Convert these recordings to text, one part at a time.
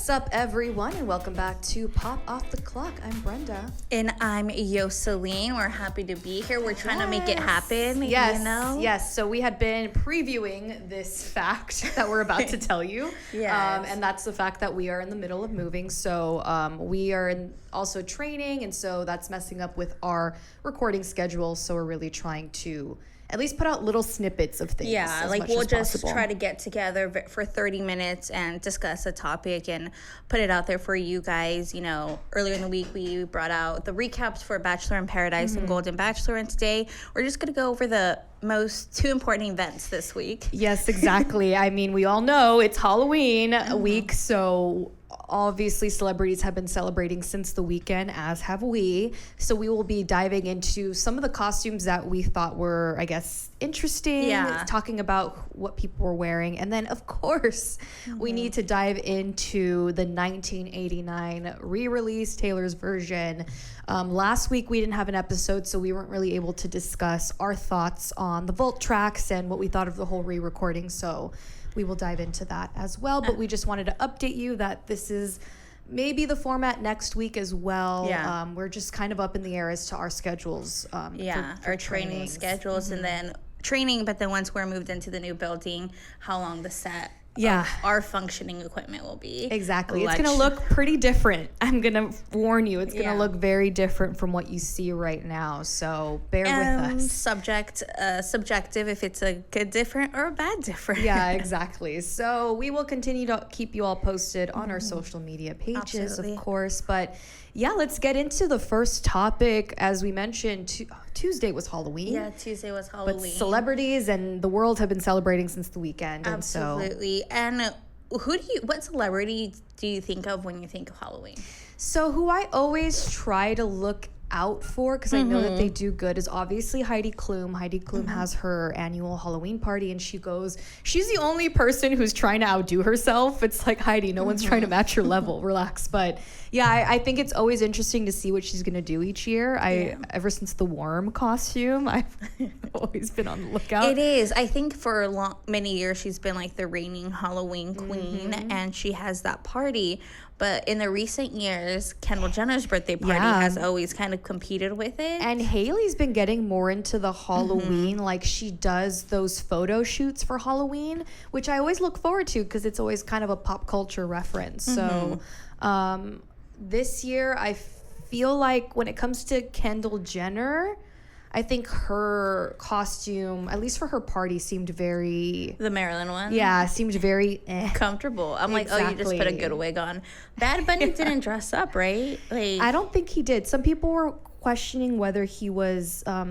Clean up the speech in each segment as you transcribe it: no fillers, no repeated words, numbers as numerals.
What's up, everyone, and welcome back to Pop Off the Clock. I'm Brenda. And I'm Yoseline. We're happy to be here. We're trying to make it happen, Yes, you know? yes. So we had been previewing this fact that we're about to tell you. Yes. And that's the fact that we are in the middle of moving. So we are also training, and so that's messing up with our recording schedule. So we're really trying to at least put out little snippets of things. Yeah, as like much we'll as just possible. try to get together for 30 minutes and discuss a topic and put it out there for you guys. You know, earlier in the week we brought out the recaps for Bachelor in Paradise and Golden Bachelor, and today we're just going to go over the two important events this week. Yes, exactly. I mean, we all know it's Halloween week, so obviously celebrities have been celebrating since the weekend, as have we. So we will be diving into some of the costumes that we thought were, I guess, interesting, talking about what people were wearing. And then, of course, we need to dive into the 1989 re-release, Taylor's version. Last week we didn't have an episode, so we weren't really able to discuss our thoughts on the vault tracks and what we thought of the whole re-recording. So we will dive into that as well. But we just wanted to update you that this is maybe the format next week as well. Yeah. We're just kind of up in the air as to our schedules. For training schedules and then training, but then once we're moved into the new building, how long the set of our functioning equipment will be. Exactly. It's going to look pretty different. I'm going to warn you. It's going to look very different from what you see right now. So bear with us. Subjective if it's a good different or a bad different. Yeah, exactly. So we will continue to keep you all posted on our social media pages, of course. But yeah, let's get into the first topic. As we mentioned, Tuesday was Halloween. Yeah, Tuesday was Halloween. But celebrities and the world have been celebrating since the weekend. Absolutely. And what celebrity do you think of when you think of Halloween? So who I always try to look out for, because I know that they do good, is obviously Heidi Klum. Heidi Klum has her annual Halloween party, and she's the only person who's trying to outdo herself. It's like, Heidi, no one's trying to match your level. Relax. But yeah, I think it's always interesting to see what she's going to do each year. Ever since the worm costume, I've always been on the lookout. It is. I think for many years she's been like the reigning Halloween queen, and she has that party. But in the recent years, Kendall Jenner's birthday party has always kind of competed with it. And Hailey's been getting more into the Halloween. Like, she does those photo shoots for Halloween, which I always look forward to because it's always kind of a pop culture reference. So this year, I feel like when it comes to Kendall Jenner, I think her costume, at least for her party, seemed very... The Maryland one? Yeah, seemed very comfortable. I'm like, oh, you just put a good wig on. Bad Bunny didn't dress up, right? Like, I don't think he did. Some people were questioning whether he was... I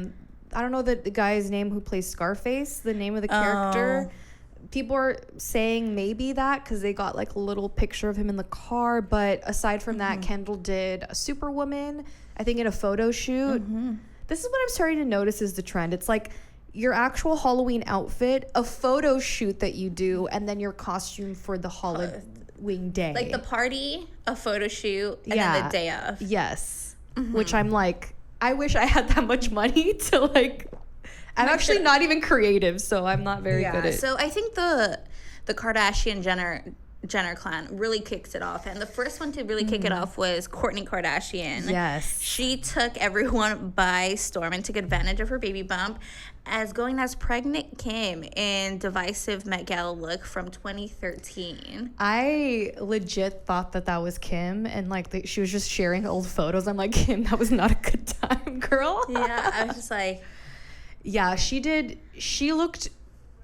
don't know the guy's name who plays Scarface, the name of the character. People are saying maybe that because they got like a little picture of him in the car. But aside from that, Kendall did a Superwoman, I think, in a photo shoot. This is what I'm starting to notice is the trend. It's like your actual Halloween outfit, a photo shoot that you do, and then your costume for the Halloween day. Like the party, a photo shoot, and then the day of. Yes. Which I'm like, I wish I had that much money to like... I'm actually not even creative, so I'm not very good at... So I think the Kardashian Jenner clan really kicks it off, and the first one to really kick it off was Kourtney Kardashian. Yes. She took everyone by storm and took advantage of her baby bump as going as pregnant Kim in divisive Met Gala look from 2013. I legit thought that was Kim, and like she was just sharing old photos. I'm like, Kim, that was not a good time, girl. Yeah, I was just like... Yeah, she did. She looked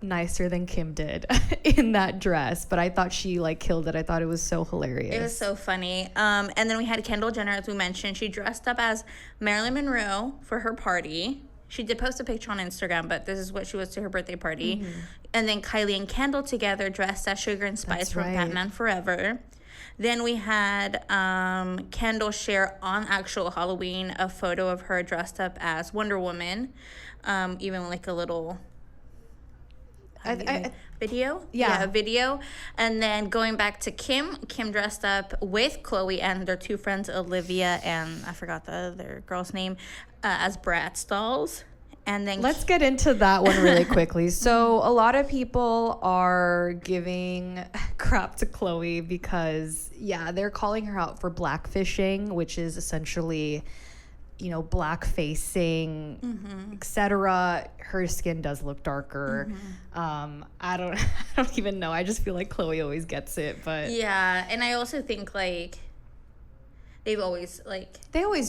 nicer than Kim did in that dress, but I thought she like killed it. I thought it was so hilarious. It was so funny. And then we had Kendall Jenner, as we mentioned. She dressed up as Marilyn Monroe for her party. She did post a picture on Instagram, but this is what she was to her birthday party. And then Kylie and Kendall together dressed as Sugar and Spice from Batman Forever. Then we had Kendall share on actual Halloween a photo of her dressed up as Wonder Woman, even like a little video. Yeah, a video. And then going back to Kim dressed up with Khloe and their two friends, Olivia and I forgot the other girl's name, as Bratz dolls. And then let's get into that one really quickly. So a lot of people are giving crap to Chloe because, they're calling her out for blackfishing, which is essentially, black facing, etc. Her skin does look darker. I don't even know. I just feel like Chloe always gets it, but yeah, and I also think like they always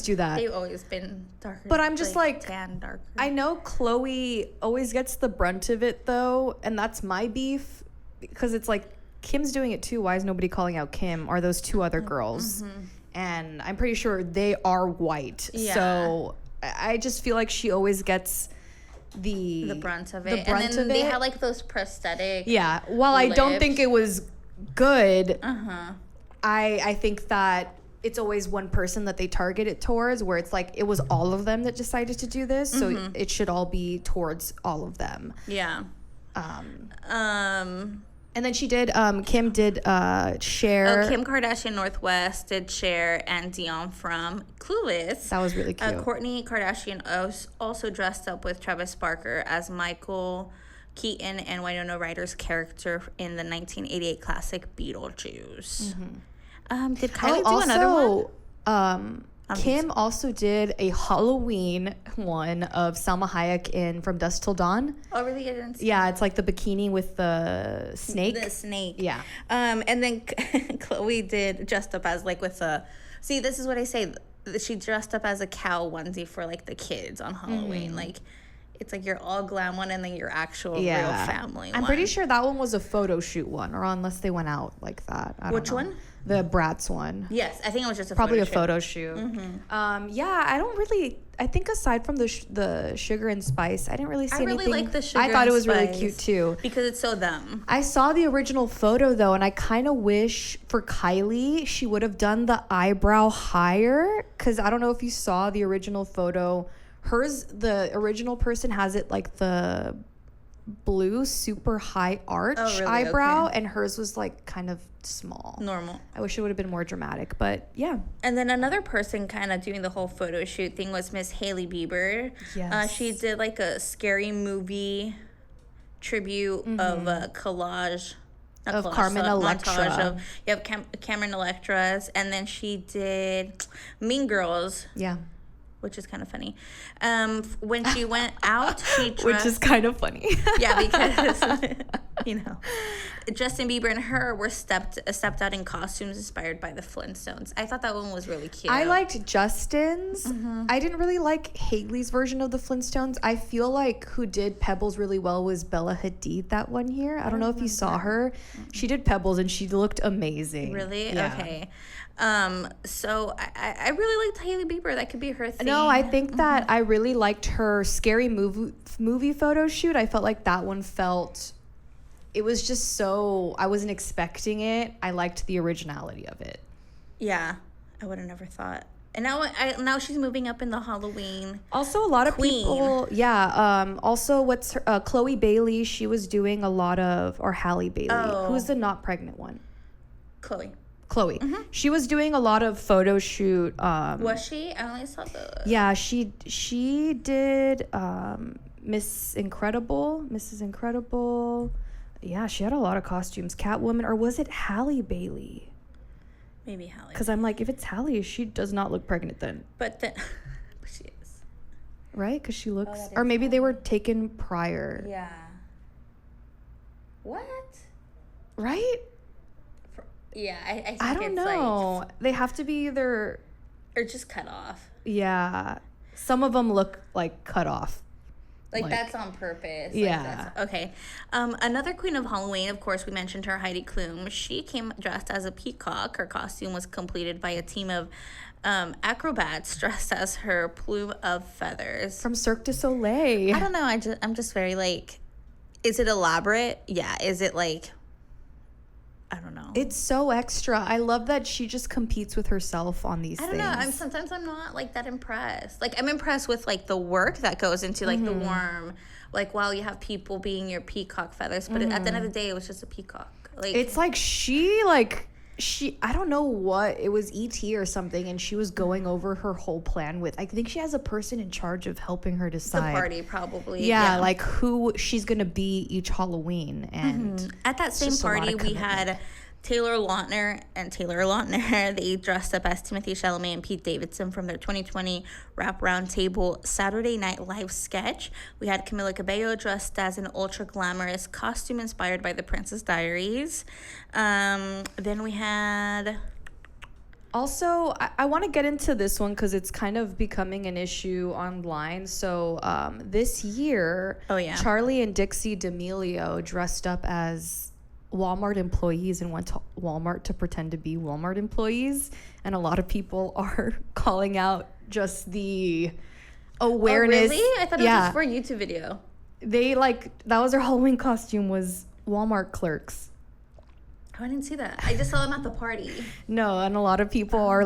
do that. they've always been darker. But I'm just like tan darker. I know Chloe always gets the brunt of it though, and that's my beef because it's like Kim's doing it too. Why is nobody calling out Kim or those two other girls? And I'm pretty sure they are white. Yeah. So I just feel like she always gets the brunt of the it. brunt And then of they it. had like those prosthetic. Yeah. While I don't think it was good, Uh-huh. I think that it's always one person that they target it towards, where it's like it was all of them that decided to do this, so it should all be towards all of them. Yeah. And then she did Kim did share. Kim Kardashian Northwest did share, and Dion from Clueless. That was really cute. Kourtney Kardashian also dressed up with Travis Barker as Michael Keaton and Winona Ryder's character in the 1988 classic Beetlejuice. Did Kylie do another one? Kim also did a Halloween one of Salma Hayek in From Dusk Till Dawn. Oh, really? I didn't see Yeah, it's like the bikini with the snake. the snake. Yeah. And then Chloe did dressed up as like with a. See, this is what I say. She dressed up as a cow onesie for like the kids on Halloween. Like, it's like your all glam one and then your actual real family one. I'm pretty sure that one was a photo shoot one, or unless they went out like that. I don't Which know. one? The Bratz one. Yes, I think it was just Probably a photo photo shoot. I don't really. I think aside from the sugar and spice, I didn't really see I really anything. like the sugar I thought and it was really spice cute too. because it's so them. I saw the original photo though, and I kind of wish for Kylie she would have done the eyebrow higher, because I don't know if you saw the original photo. Hers, the original person has it like the blue super high arch eyebrow, and hers was like kind of small. Normal. I wish it would have been more dramatic, but yeah. And then another person kind of doing the whole photo shoot thing was Miss Hailey Bieber. Yes. She did like a scary movie tribute of a collage. Of Carmen Electra. Montage of Cameron Electra's. And then she did Mean Girls. Yeah. Which is kind of funny. When she went out, she dressed... Which is kind of funny. Yeah, because, Justin Bieber and her were stepped out in costumes inspired by the Flintstones. I thought that one was really cute. I liked Justin's. I didn't really like Haley's version of the Flintstones. I feel like who did Pebbles really well was Bella Hadid that one year. I don't know if you saw her. She did Pebbles and she looked amazing. Really? Yeah. Okay. So I really liked Hailey Bieber. That could be her thing. No, I think that I really liked her scary movie photo shoot. I felt like that one it was just so, I wasn't expecting it. I liked the originality of it. Yeah, I would have never thought. And now she's moving up in the Halloween. Also, a lot of Queen. people, also, what's her, Chloe Bailey, she was doing a lot of, or Halle Bailey. Oh. Who's the not pregnant one? Chloe. She was doing a lot of photo shoot. Was she? I only saw the... Yeah, she did Mrs. Incredible. Yeah, she had a lot of costumes. Catwoman, or was it Halle Bailey? Maybe Halle. Because I'm like, if it's Halle, she does not look pregnant then. But then... she is. Right? Because she looks... that or is maybe they were taken prior. Yeah. What? Right? Yeah, I think I don't know. They have to be either... Or just cut off. Yeah. Some of them look like cut off. Like that's on purpose. Yeah. Okay. Another queen of Halloween, of course, we mentioned her, Heidi Klum. She came dressed as a peacock. Her costume was completed by a team of acrobats dressed as her plume of feathers. From Cirque du Soleil. I don't know. I'm just very like, is it elaborate? Yeah. Is it like... I don't know. It's so extra. I love that she just competes with herself on these things. I don't know. Sometimes I'm not like that impressed. Like I'm impressed with like the work that goes into like the worm. Like while you have people being your peacock feathers, but at the end of the day, it was just a peacock. Like it's like she like I don't know what, it was ET or something, and she was going over her whole plan with, I think she has a person in charge of helping her decide. The party, probably. Yeah, like who she's going to be each Halloween. And at that same party, we had Taylor Lautner and Taylor Lautner. They dressed up as Timothy Chalamet and Pete Davidson from their 2020 Rap Roundtable Saturday Night Live sketch. We had Camila Cabello dressed as an ultra glamorous costume inspired by The Princess Diaries. Then we had... Also, I want to get into this one because it's kind of becoming an issue online. So this year, Charlie and Dixie D'Amelio dressed up as Walmart employees and went to Walmart to pretend to be Walmart employees. And a lot of people are calling out just the awareness. Oh, really? I thought it was just for a YouTube video. They that was their Halloween costume, was Walmart clerks. Oh, I didn't see that. I just saw them at the party. No, and a lot of people are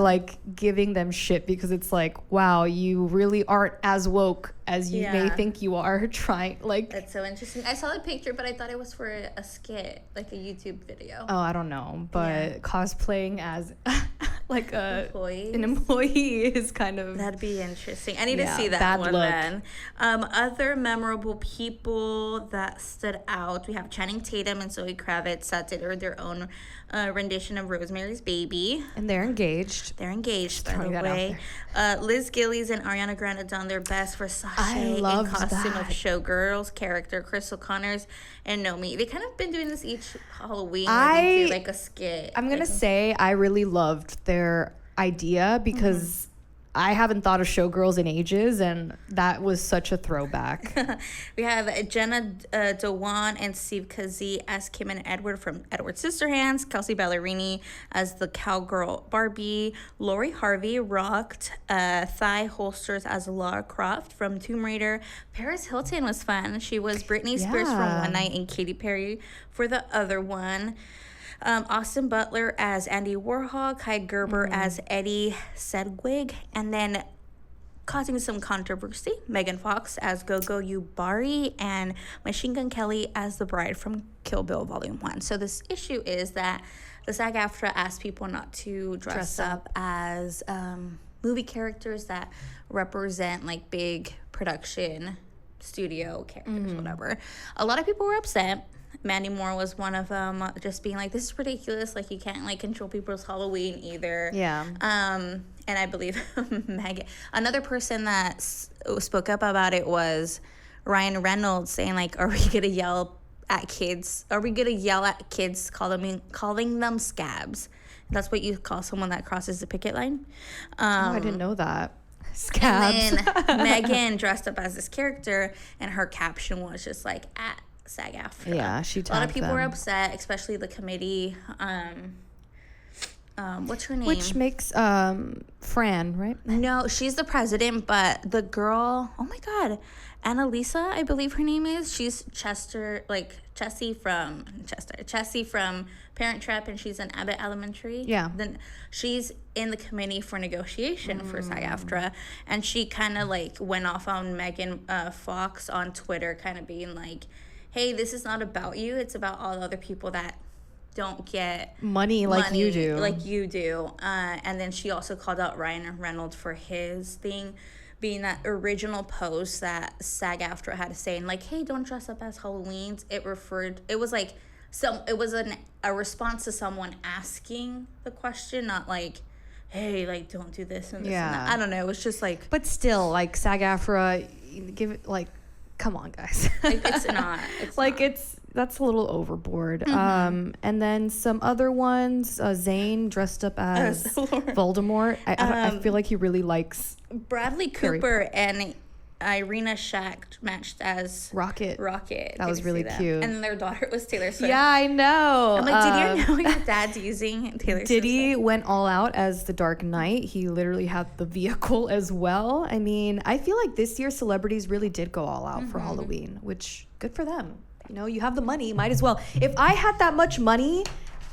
giving them shit because it's wow, you really aren't as woke as you may think you are. That's so interesting. I saw the picture, but I thought it was for a skit, like a YouTube video. Oh, I don't know, but cosplaying as an employee is kind of... That'd be interesting. I need to see that one look. Then. Other memorable people that stood out, we have Channing Tatum and Zoe Kravitz that did their own rendition of Rosemary's Baby. And they're engaged. By the way. Liz Gillies and Ariana Grande done their best for Sashay in costume of Showgirls character Crystal Connors and Nomi. They kind of been doing this each Halloween. They do a skit. I'm going to say I really loved their idea because I haven't thought of Showgirls in ages, and that was such a throwback. We have Jenna Dewan and Steve Kazee as Kim and Edward from Edward Scissorhands, Kelsey Ballerini as the cowgirl Barbie, Lori Harvey rocked thigh holsters as Lara Croft from Tomb Raider. Paris Hilton was fun. She was Britney Spears from One Night and Katy Perry for the other one. Austin Butler as Andy Warhol, Kai Gerber as Eddie Sedgwick, and then causing some controversy, Megan Fox as Gogo Yubari, and Machine Gun Kelly as the bride from Kill Bill Volume 1. So this issue is that the SAG-AFTRA asked people not to dress up as movie characters that represent big production studio characters, whatever. A lot of people were upset. Mandy Moore was one of them, just being this is ridiculous. You can't control people's Halloween either. Yeah. And I believe Megan, another person that spoke up about it was Ryan Reynolds, saying are we gonna yell at kids? Are we gonna yell at kids calling them scabs? That's what you call someone that crosses the picket line. I didn't know that. Scabs. And then Megan dressed up as this character, and her caption was just at SAG-AFTRA. Yeah, she tagged a lot of people them. were upset, especially the committee. What's her name? Which makes Fran, right? No, she's the president, but the girl, oh my God, Annalisa, I believe her name is. She's Chessie from Parent Trap, and she's in Abbott Elementary. Yeah. Then she's in the committee for negotiation for SAG-AFTRA, and she kind of went off on Megan Fox on Twitter, kind of being hey, this is not about you. It's about all the other people that don't get money like you do. And then she also called out Ryan Reynolds for his thing, being that original post that SAG-AFTRA had saying hey, don't dress up as Halloweens. It was a response to someone asking the question, not hey, don't do this and this and that. I don't know. It was just But still, SAG-AFTRA, give it come on, guys. It's not. That's a little overboard. And then some other ones, Zayn dressed up as Voldemort. I feel like he really likes Bradley Cooper and Irina Shayk matched as Rocket. That was really cute. And then their daughter was Taylor Swift. Yeah, I know. I'm did you know your dad's using Taylor Swift? Diddy went all out as the Dark Knight. He literally had the vehicle as well. I mean, I feel like this year celebrities really did go all out for Halloween, which good for them. You have the money, might as well. If I had that much money,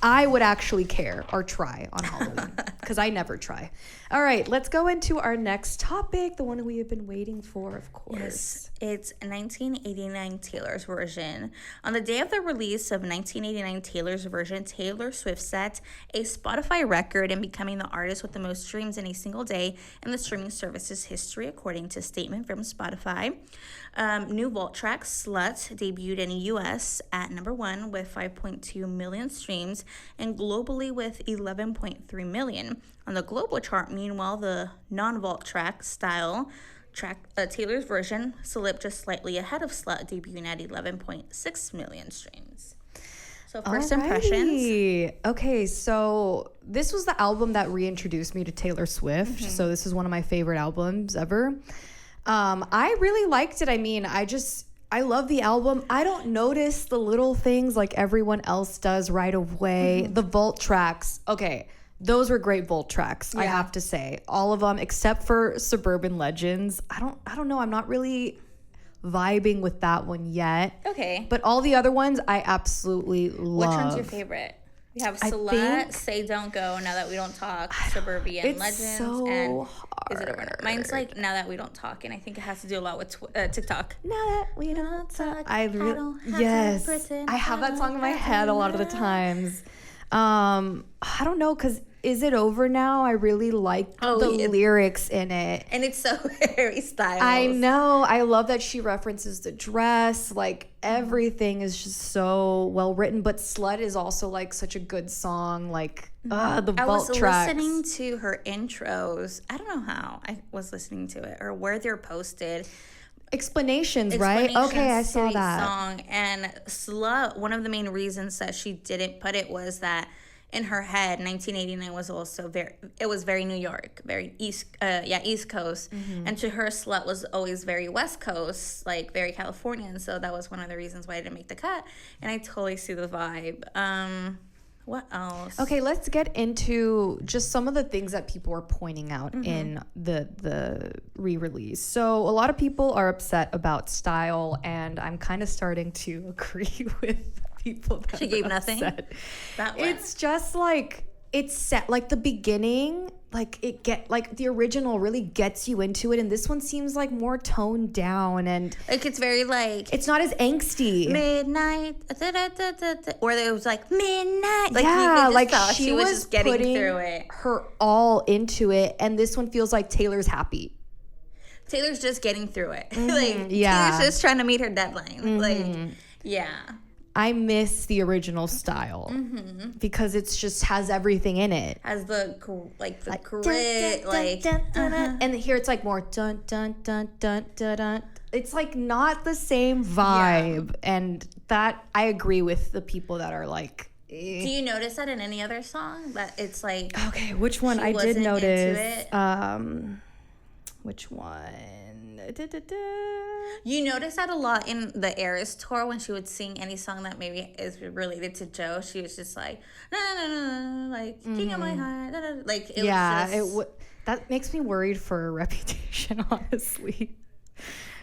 I would actually care or try on Halloween because I never try. All right, let's go into our next topic, the one we have been waiting for, of course. Yes, it's 1989 Taylor's version. On the day of the release of 1989 Taylor's version, Taylor Swift set a Spotify record in becoming the artist with the most streams in a single day in the streaming service's history, according to a statement from Spotify. New vault track Slut debuted in the U.S. at number 1 with 5.2 million streams and globally with 11.3 million. On the global chart, meanwhile, the non-vault track Style Taylor's version slipped just slightly ahead of Slut, debuting at 11.6 million streams. So first impressions. Okay, so this was the album that reintroduced me to Taylor Swift. So this is one of my favorite albums ever. I really liked it. I mean, I love the album. I don't notice the little things like everyone else does right away. The vault tracks. Okay. Those were great vault tracks, I have to say. All of them except for Suburban Legends. I don't know. I'm not really vibing with that one yet. Okay. But all the other ones I absolutely love. Which one's your favorite? We have Slut, Say Don't Go, Now That We Don't Talk, Suburban Legends, so and hard. Is It Over Now? Mine's like Now That We Don't Talk, and I think it has to do a lot with TikTok. Now that we don't talk, I have that song in my head a lot of the times. I don't know, because Is It Over Now? I really like the lyrics in it. And it's so Harry Styles. I know. I love that she references the dress. Like, everything is just so well written. But Slut is also, like, such a good song. Like, the vault tracks. I was listening to her intros. I don't know how I was listening to it or where they're posted. Explanations, right? Okay, I saw that song. And Slut, one of the main reasons that she didn't put it was that in her head, 1989 was also very New York, very East Coast. And to her, Slut was always very West Coast, like very Californian. So that was one of the reasons why I didn't make the cut. And I totally see the vibe. What else? Okay, let's get into just some of the things that people are pointing out in the re-release. So a lot of people are upset about Style, and I'm kind of starting to agree with people that she gave upset. Nothing. That one. It's just like it's set like the beginning, like the original really gets you into it, and this one seems like more toned down and like it's very like it's not as angsty. Midnight, or it was like midnight. Like yeah, like she was just getting through it. Her all into it, and this one feels like Taylor's happy. Taylor's just getting through it. Taylor's just trying to meet her deadline. I miss the original Style because it's just has everything in it. Has the grit, and here it's like more dun dun dun dun dun dun. It's like not the same vibe, and that I agree with the people that are like. Do you notice that in any other song that it's like? Okay, which one I did notice? Which one? You notice that a lot in the Eras tour when she would sing any song that maybe is related to Joe. She was just like, no, like King of My Heart, like it was just... that makes me worried for her reputation, honestly,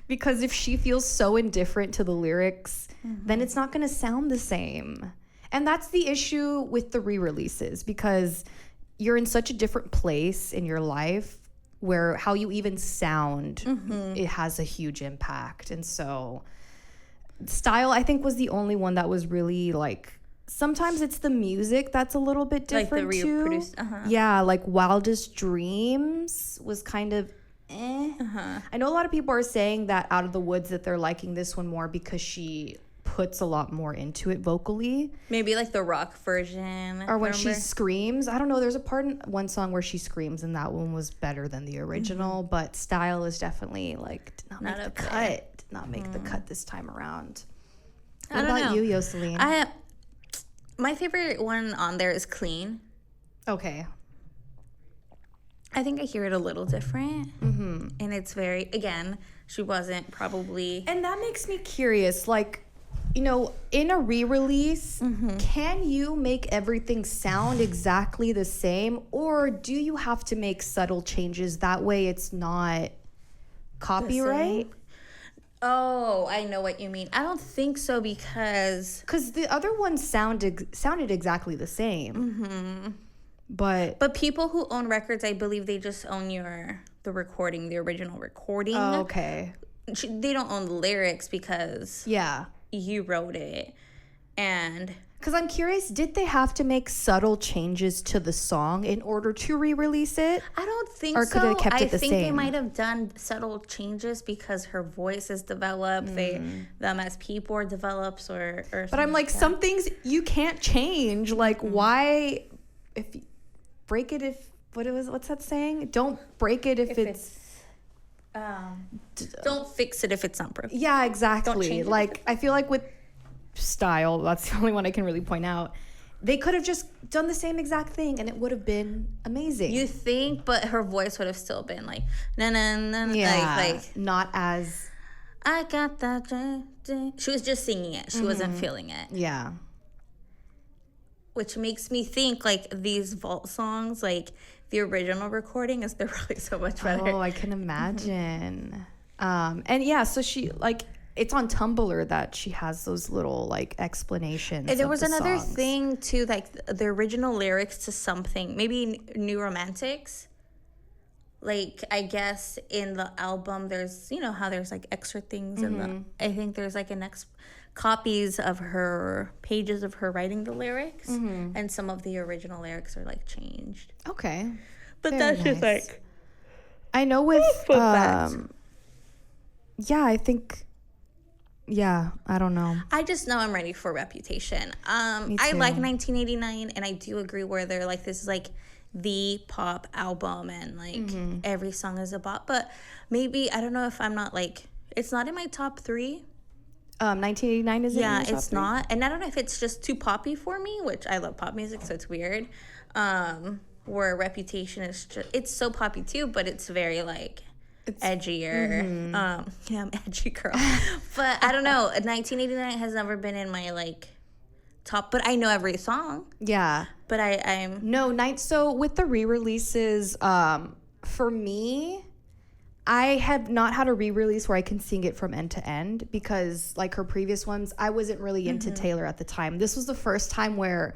because if she feels so indifferent to the lyrics, then it's not going to sound the same, and that's the issue with the re-releases because you're in such a different place in your life. Where how you even sound, it has a huge impact. And so Style, I think, was the only one that was really like, sometimes it's the music that's a little bit different like the too. Reproduced, Yeah, like Wildest Dreams was kind of I know a lot of people are saying that Out of the Woods that they're liking this one more because she puts a lot more into it vocally. Maybe like the rock version. Or when she screams. I don't know. There's a part in one song where she screams and that one was better than the original. But Style is definitely like did not make the cut. Did not make the cut this time around. What about you, Yoseline? My favorite one on there is Clean. Okay. I think I hear it a little different. And it's very, again, she wasn't probably... And that makes me curious. Like... You know, in a re-release, can you make everything sound exactly the same? Or do you have to make subtle changes? That way it's not copyright? Oh, I know what you mean. I don't think so because the other ones sounded exactly the same. Mm-hmm. But people who own records, I believe they just own the recording, the original recording. Oh, okay. They don't own the lyrics because you wrote it. And because I'm curious, did they have to make subtle changes to the song in order to re-release it? I don't think so. Or could have kept it the same? I think they might have done subtle changes because her voice is developed. Them as people are develops or but I'm like some things you can't change. Like why if you break it if what's that saying? Don't break it if it's don't fix it if it's not broken. Yeah, exactly. Like I feel like with style, that's the only one I can really point out. They could have just done the same exact thing and it would have been amazing. You think, but her voice would have still been like na na na. Yeah, like not as. I got that. She was just singing it. She wasn't feeling it. Yeah. Which makes me think like these vault songs, like the original recording, is they're really so much better. Oh, I can imagine. And yeah, so she like. It's on Tumblr that she has those little like explanations. And there was another songs. thing too, like the original lyrics to something, maybe New Romantics. Like I guess in the album, there's how there's like extra things in the. I think there's like copies of her pages of her writing the lyrics, and some of the original lyrics are like changed. Okay, but very that's nice. just like. I know with yeah, I think. Yeah, I don't know. I just know I'm ready for Reputation. I like 1989, and I do agree where they're like, this is like the pop album, and like every song is a bop. But maybe, I don't know if I'm not like, it's not in my top 3. 1989 isn't in your top it's 3? not. And I don't know if it's just too poppy for me, which I love pop music, so it's weird. Where Reputation is just, it's so poppy too, but it's very like... It's edgier. I'm an edgy girl. But I don't know. 1989 has never been in my like top, but I know every song. Yeah. But I'm so with the re-releases, for me, I have not had a re-release where I can sing it from end to end because like her previous ones, I wasn't really into Taylor at the time. This was the first time where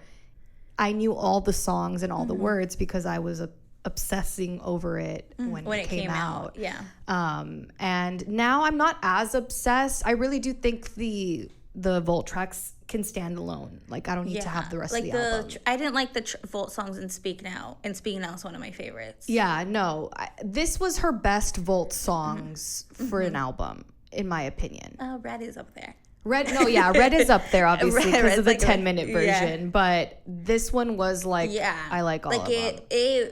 I knew all the songs and all the words because I was obsessing over it when it came out. Yeah. And now I'm not as obsessed. I really do think the Volt tracks can stand alone. Like I don't need to have the rest of the album. I didn't like the Volt songs in Speak Now. And Speak Now is one of my favorites. Yeah, no. This was her best Volt songs for an album, in my opinion. Red is up there. Red is up there, obviously, because of the like 10-minute version. Yeah. But this one was like, I like all of them.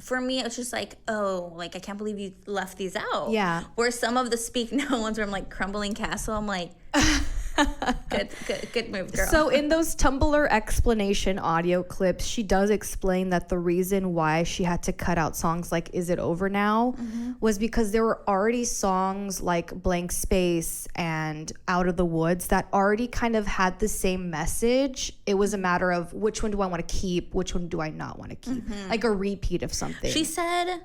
For me, it's just like, oh, like, I can't believe you left these out. Yeah. Where some of the Speak Now ones where I'm like, Crumbling Castle, I'm like, good move, girl. So in those Tumblr explanation audio clips, she does explain that the reason why she had to cut out songs like Is It Over Now was because there were already songs like Blank Space and Out of the Woods that already kind of had the same message. It was a matter of which one do I want to keep, which one do I not want to keep. Like a repeat of something. She said...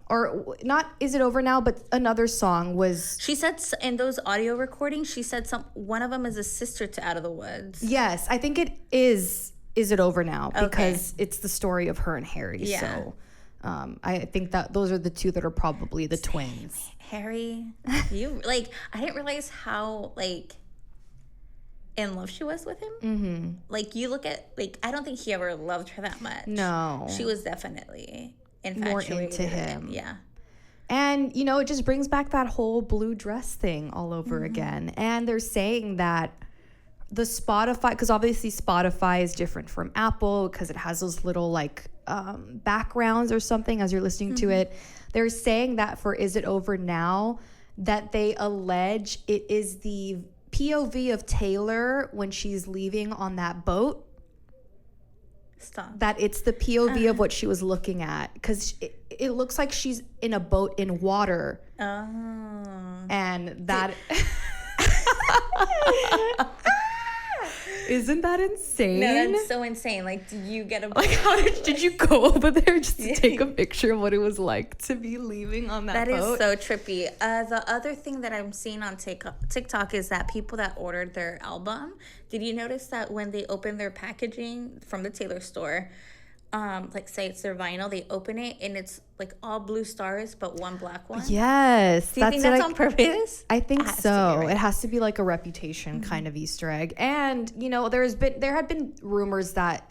Or not Is It Over Now, but another song was... She said in those audio recordings, she said one of them is a sister to Out of the Woods. Yes, I think it is It Over Now because it's the story of her and Harry. Yeah. So I think that those are the two that are probably the twins. Harry, you like, I didn't realize how like in love she was with him. Mm-hmm. Like you look at, like, I don't think he ever loved her that much. No. She was definitely... more into him. Yeah. And, you know, it just brings back that whole blue dress thing all over again. And they're saying that the Spotify, because obviously Spotify is different from Apple because it has those little like backgrounds or something as you're listening to it. They're saying that for Is It Over Now, that they allege it is the POV of Taylor when she's leaving on that boat. Stop. That it's the POV of what she was looking at because it looks like she's in a boat in water. Oh. And that... Isn't that insane? No, that's so insane. Like, do you get a like, how did you go over there just to take a picture of what it was like to be leaving on that boat? That is so trippy. The other thing that I'm seeing on TikTok is that people that ordered their album, did you notice that when they open their packaging from the Taylor store, like say it's their vinyl, they open it and it's like all blue stars but one black one? Yes. Do you think that's on purpose? I think so. Right. It has to be like a Reputation kind of Easter egg. And, you know, there had been rumors that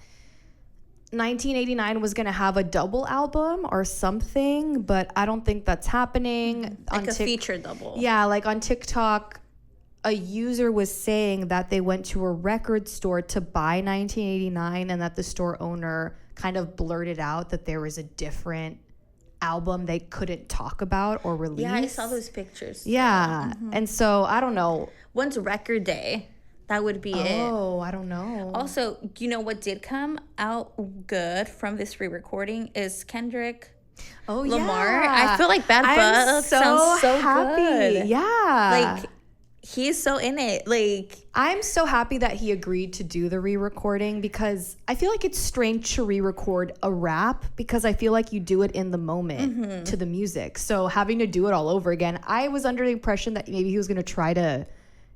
1989 was going to have a double album or something, but I don't think that's happening. Like a feature double. Yeah, like on TikTok, a user was saying that they went to a record store to buy 1989 and that the store owner kind of blurted out that there was a different album they couldn't talk about or release. Yeah, I saw those pictures. Yeah. And so I don't know. When's record day? That would be it. Oh, I don't know. Also, you know what did come out good from this re-recording is Kendrick Lamar. Yeah. I feel like Bad Buzz sounds so happy. good. Yeah. Like, he's so in it. Like, I'm so happy that he agreed to do the re-recording because I feel like it's strange to re-record a rap because I feel like you do it in the moment to the music. So having to do it all over again, I was under the impression that maybe he was going to try to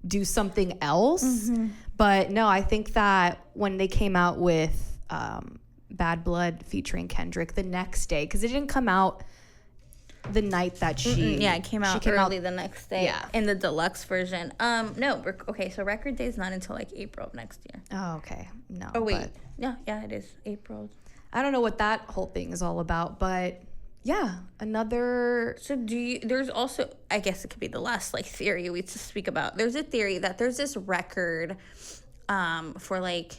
do something else. But no, I think that when they came out with Bad Blood featuring Kendrick the next day, because it didn't come out the night that it came out early the next day in the deluxe version. So record day is not until like April of next year. Oh, okay. No. Oh wait, yeah, it is April. I don't know what that whole thing is all about, but yeah, another. So there's also, I guess it could be the last like theory we to speak about. There's a theory that there's this record for like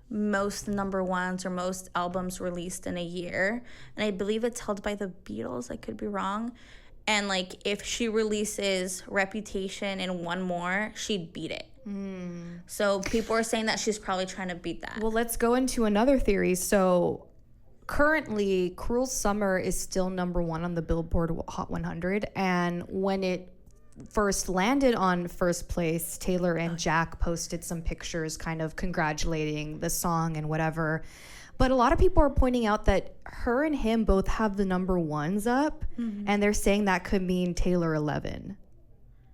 most number ones or most albums released in a year, and I believe it's held by the Beatles. I could be wrong. And like if she releases Reputation and one more, she'd beat it. So people are saying that she's probably trying to beat that. Well, let's go into another theory. So currently Cruel Summer is still number one on the Billboard Hot 100, and when it first landed on first place, Taylor and Jack posted some pictures kind of congratulating the song and whatever. But a lot of people are pointing out that her and him both have the number ones up, and they're saying that could mean Taylor 11.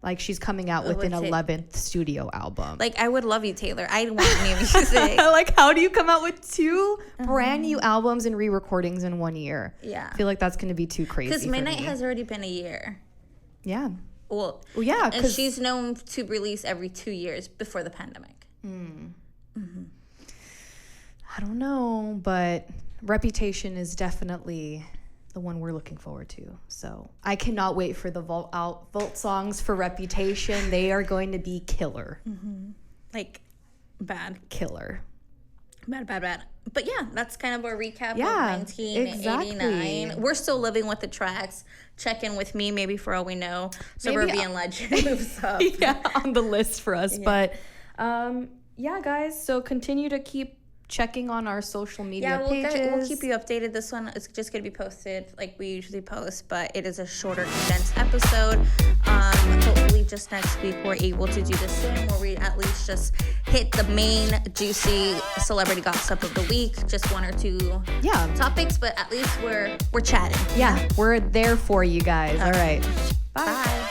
Like she's coming out with an 11th studio album. Like, I would love you, Taylor. I don't want any music. Like, how do you come out with two brand new albums and re-recordings in 1 year? Yeah. I feel like that's going to be too crazy. Because Midnight has already been a year. Yeah. Well, yeah, and she's known to release every 2 years before the pandemic. I don't know, but Reputation is definitely the one we're looking forward to. So I cannot wait for the Vault songs for Reputation. They are going to be killer. Like, bad. Killer. Bad. But yeah, that's kind of our recap of 1989. Exactly. We're still living with the tracks. Check in with me, maybe for all we know. Suburban Legend moves up. Yeah, on the list for us. Yeah. But yeah, guys, so continue to keep checking on our social media pages. We'll keep you updated. This one is just going to be posted like we usually post, but it is a shorter, condensed episode. Hopefully just next week we're able to do the same, where we at least just hit the main juicy celebrity gossip of the week, just one or two topics, but at least we're chatting. Yeah, we're there for you guys. All right. Bye.